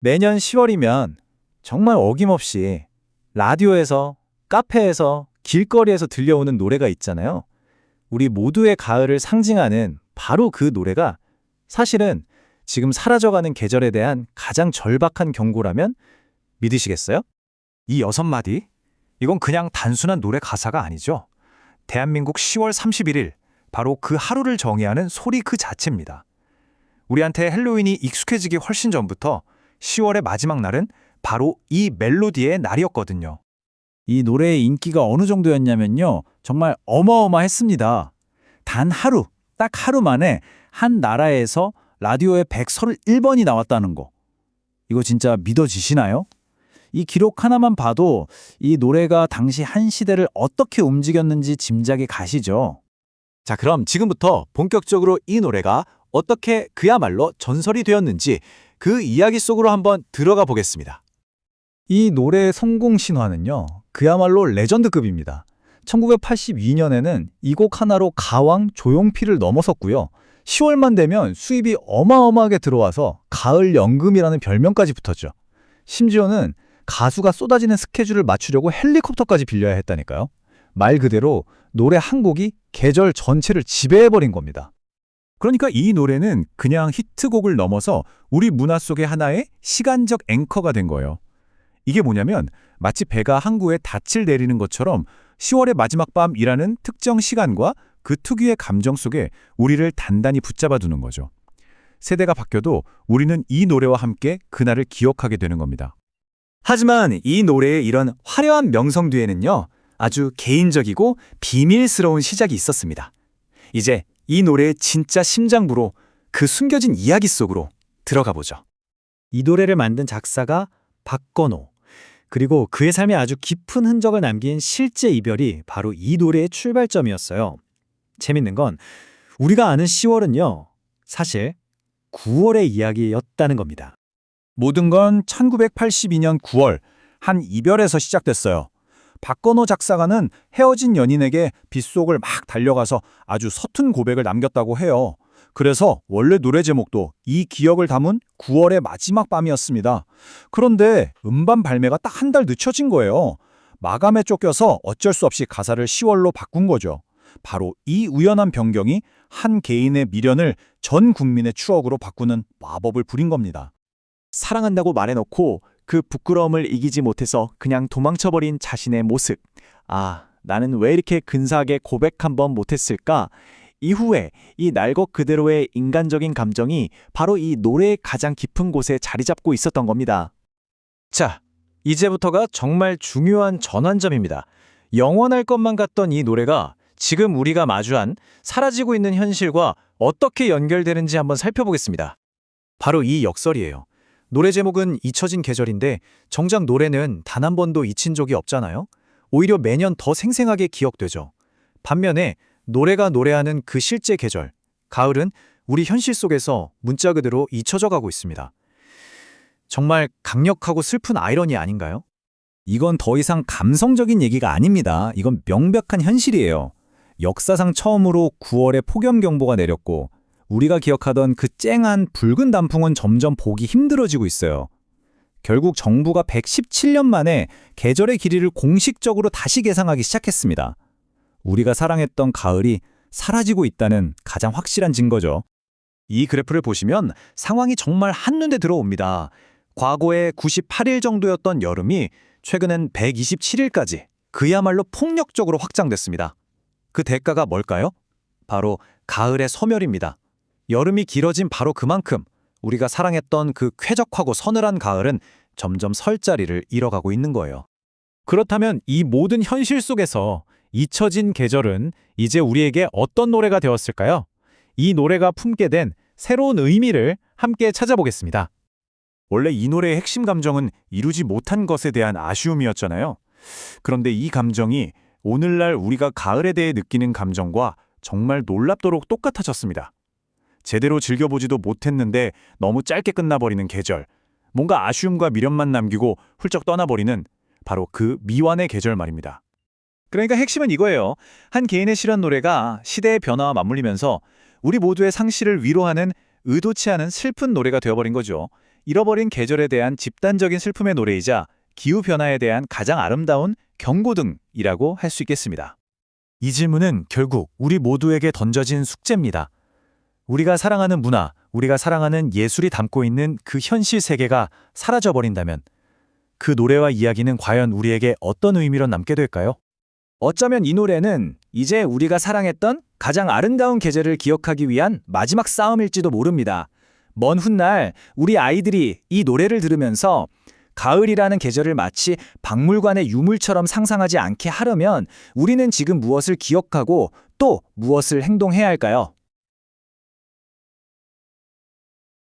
매년 10월이면 정말 어김없이 라디오에서, 카페에서, 길거리에서 들려오는 노래가 있잖아요. 우리 모두의 가을을 상징하는 바로 그 노래가 사실은 지금 사라져가는 계절에 대한 가장 절박한 경고라면 믿으시겠어요? 이 6마디? 이건 그냥 단순한 노래 가사가 아니죠. 대한민국 10월 31일, 바로 그 하루를 정의하는 소리 그 자체입니다. 우리한테 헬로윈이 익숙해지기 훨씬 전부터 10월의 마지막 날은 바로 이 멜로디의 날이었거든요. 이 노래의 인기가 어느 정도였냐면요. 정말 어마어마했습니다. 단 하루, 딱 하루 만에 한 나라에서 라디오에 131번이 나왔다는 거. 이거 진짜 믿어지시나요? 이 기록 하나만 봐도 이 노래가 당시 한 시대를 어떻게 움직였는지 짐작이 가시죠? 자, 그럼 지금부터 본격적으로 이 노래가 어떻게 그야말로 전설이 되었는지 그 이야기 속으로 한번 들어가 보겠습니다. 이 노래의 성공 신화는요. 그야말로 레전드급입니다. 1982년에는 이 곡 하나로 가왕 조용필을 넘어섰고요. 10월만 되면 수입이 어마어마하게 들어와서 가을 연금이라는 별명까지 붙었죠. 심지어는 가수가 쏟아지는 스케줄을 맞추려고 헬리콥터까지 빌려야 했다니까요. 말 그대로 노래 한 곡이 계절 전체를 지배해버린 겁니다. 그러니까 이 노래는 그냥 히트곡을 넘어서 우리 문화 속의 하나의 시간적 앵커가 된 거예요. 이게 뭐냐면 마치 배가 항구에 닻을 내리는 것처럼 10월의 마지막 밤이라는 특정 시간과 그 특유의 감정 속에 우리를 단단히 붙잡아두는 거죠. 세대가 바뀌어도 우리는 이 노래와 함께 그날을 기억하게 되는 겁니다. 하지만 이 노래의 이런 화려한 명성 뒤에는요, 아주 개인적이고 비밀스러운 시작이 있었습니다. 이제 이 노래의 진짜 심장부로 그 숨겨진 이야기 속으로 들어가 보죠. 이 노래를 만든 작사가 박건호, 그리고 그의 삶에 아주 깊은 흔적을 남긴 실제 이별이 바로 이 노래의 출발점이었어요. 재밌는 건 우리가 아는 10월은요, 사실 9월의 이야기였다는 겁니다. 모든 건 1982년 9월 한 이별에서 시작됐어요. 박건호 작사가는 헤어진 연인에게 빗속을 막 달려가서 아주 서툰 고백을 남겼다고 해요. 그래서 원래 노래 제목도 이 기억을 담은 9월의 마지막 밤이었습니다. 그런데 음반 발매가 딱 한 달 늦춰진 거예요. 마감에 쫓겨서 어쩔 수 없이 가사를 10월로 바꾼 거죠. 바로 이 우연한 변경이 한 개인의 미련을 전 국민의 추억으로 바꾸는 마법을 부린 겁니다. 사랑한다고 말해놓고 그 부끄러움을 이기지 못해서 그냥 도망쳐버린 자신의 모습. 아, 나는 왜 이렇게 근사하게 고백 한번 못했을까? 이후에 이 날 것 그대로의 인간적인 감정이 바로 이 노래의 가장 깊은 곳에 자리 잡고 있었던 겁니다. 자, 이제부터가 정말 중요한 전환점입니다. 영원할 것만 같던 이 노래가 지금 우리가 마주한 사라지고 있는 현실과 어떻게 연결되는지 한번 살펴보겠습니다. 바로 이 역설이에요. 노래 제목은 잊혀진 계절인데 정작 노래는 단 한 번도 잊힌 적이 없잖아요. 오히려 매년 더 생생하게 기억되죠. 반면에 노래가 노래하는 그 실제 계절, 가을은 우리 현실 속에서 문자 그대로 잊혀져 가고 있습니다. 정말 강력하고 슬픈 아이러니 아닌가요? 이건 더 이상 감성적인 얘기가 아닙니다. 이건 명백한 현실이에요. 역사상 처음으로 9월에 폭염경보가 내렸고 우리가 기억하던 그 쨍한 붉은 단풍은 점점 보기 힘들어지고 있어요. 결국 정부가 117년 만에 계절의 길이를 공식적으로 다시 계상하기 시작했습니다. 우리가 사랑했던 가을이 사라지고 있다는 가장 확실한 증거죠. 이 그래프를 보시면 상황이 정말 한눈에 들어옵니다. 과거에 98일 정도였던 여름이 최근엔 127일까지 그야말로 폭력적으로 확장됐습니다. 그 대가가 뭘까요? 바로 가을의 소멸입니다. 여름이 길어진 바로 그만큼 우리가 사랑했던 그 쾌적하고 서늘한 가을은 점점 설 자리를 잃어가고 있는 거예요. 그렇다면 이 모든 현실 속에서 잊혀진 계절은 이제 우리에게 어떤 노래가 되었을까요? 이 노래가 품게 된 새로운 의미를 함께 찾아보겠습니다. 원래 이 노래의 핵심 감정은 이루지 못한 것에 대한 아쉬움이었잖아요. 그런데 이 감정이 오늘날 우리가 가을에 대해 느끼는 감정과 정말 놀랍도록 똑같아졌습니다. 제대로 즐겨보지도 못했는데 너무 짧게 끝나버리는 계절, 뭔가 아쉬움과 미련만 남기고 훌쩍 떠나버리는 바로 그 미완의 계절 말입니다. 그러니까 핵심은 이거예요. 한 개인의 실현 노래가 시대의 변화와 맞물리면서 우리 모두의 상실을 위로하는 의도치 않은 슬픈 노래가 되어버린 거죠. 잃어버린 계절에 대한 집단적인 슬픔의 노래이자 기후변화에 대한 가장 아름다운 경고등이라고 할 수 있겠습니다. 이 질문은 결국 우리 모두에게 던져진 숙제입니다. 우리가 사랑하는 문화, 우리가 사랑하는 예술이 담고 있는 그 현실 세계가 사라져버린다면 그 노래와 이야기는 과연 우리에게 어떤 의미로 남게 될까요? 어쩌면 이 노래는 이제 우리가 사랑했던 가장 아름다운 계절을 기억하기 위한 마지막 싸움일지도 모릅니다. 먼 훗날 우리 아이들이 이 노래를 들으면서 가을이라는 계절을 마치 박물관의 유물처럼 상상하지 않게 하려면 우리는 지금 무엇을 기억하고 또 무엇을 행동해야 할까요?